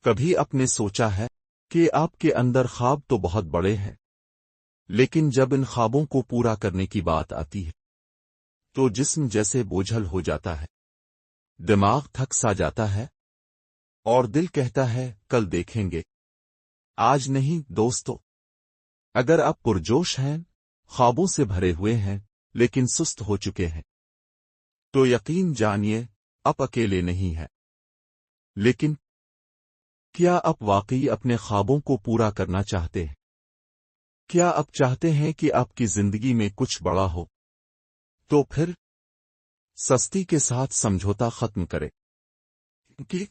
کبھی آپ نے سوچا ہے کہ آپ کے اندر خواب تو بہت بڑے ہیں، لیکن جب ان خوابوں کو پورا کرنے کی بات آتی ہے تو جسم جیسے بوجھل ہو جاتا ہے، دماغ تھک سا جاتا ہے اور دل کہتا ہے کل دیکھیں گے، آج نہیں۔ دوستو، اگر آپ پرجوش ہیں، خوابوں سے بھرے ہوئے ہیں لیکن سست ہو چکے ہیں، تو یقین جانیے آپ اکیلے نہیں ہیں۔ لیکن کیا آپ واقعی اپنے خوابوں کو پورا کرنا چاہتے ہیں؟ کیا آپ چاہتے ہیں کہ آپ کی زندگی میں کچھ بڑا ہو؟ تو پھر سستی کے ساتھ سمجھوتا ختم کرے، کیونکہ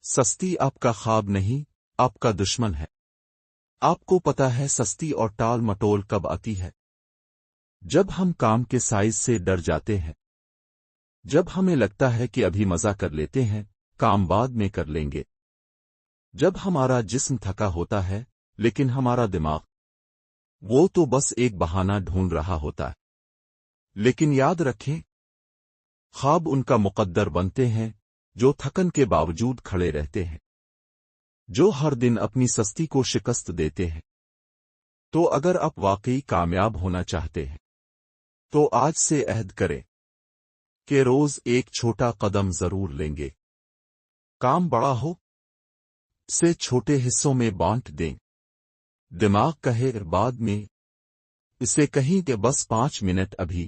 سستی آپ کا خواب نہیں، آپ کا دشمن ہے۔ آپ کو پتا ہے سستی اور ٹال مٹول کب آتی ہے؟ جب ہم کام کے سائز سے ڈر جاتے ہیں، جب ہمیں لگتا ہے کہ ابھی مزہ کر لیتے ہیں، کام بعد میں کر لیں گے، جب ہمارا جسم تھکا ہوتا ہے لیکن ہمارا دماغ وہ تو بس ایک بہانہ ڈھونڈ رہا ہوتا ہے۔ لیکن یاد رکھیں، خواب ان کا مقدر بنتے ہیں جو تھکن کے باوجود کھڑے رہتے ہیں، جو ہر دن اپنی سستی کو شکست دیتے ہیں۔ تو اگر آپ واقعی کامیاب ہونا چاہتے ہیں تو آج سے عہد کریں کہ روز ایک چھوٹا قدم ضرور لیں گے۔ کام بڑا ہو سے چھوٹے حصوں میں بانٹ دیں۔ دماغ کہے بعد میں، اسے کہیں کہ بس 5 منٹ ابھی۔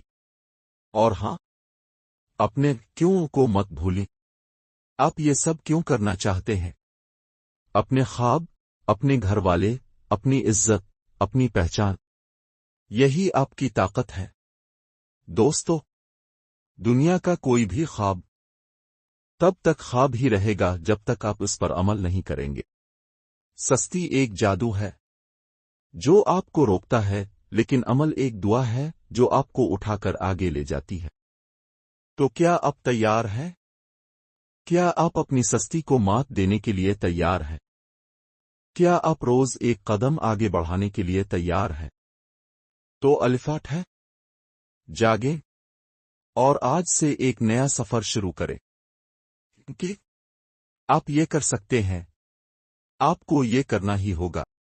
اور ہاں، اپنے کیوں کو مت بھولیں۔ آپ یہ سب کیوں کرنا چاہتے ہیں؟ اپنے خواب، اپنے گھر والے، اپنی عزت، اپنی پہچان، یہی آپ کی طاقت ہے۔ دوستو، دنیا کا کوئی بھی خواب تب تک خواب ہی رہے گا جب تک آپ اس پر عمل نہیں کریں گے۔ سستی ایک جادو ہے جو آپ کو روکتا ہے، لیکن عمل ایک دعا ہے جو آپ کو اٹھا کر آگے لے جاتی ہے۔ تو کیا آپ تیار ہیں؟ کیا آپ اپنی سستی کو مات دینے کے لیے تیار ہیں؟ کیا آپ روز ایک قدم آگے بڑھانے کے لیے تیار ہیں؟ تو الفاٹ ہے، جاگیں اور آج سے ایک نیا سفر شروع کریں، کیونکہ آپ یہ کر سکتے ہیں، آپ کو یہ کرنا ہی ہوگا۔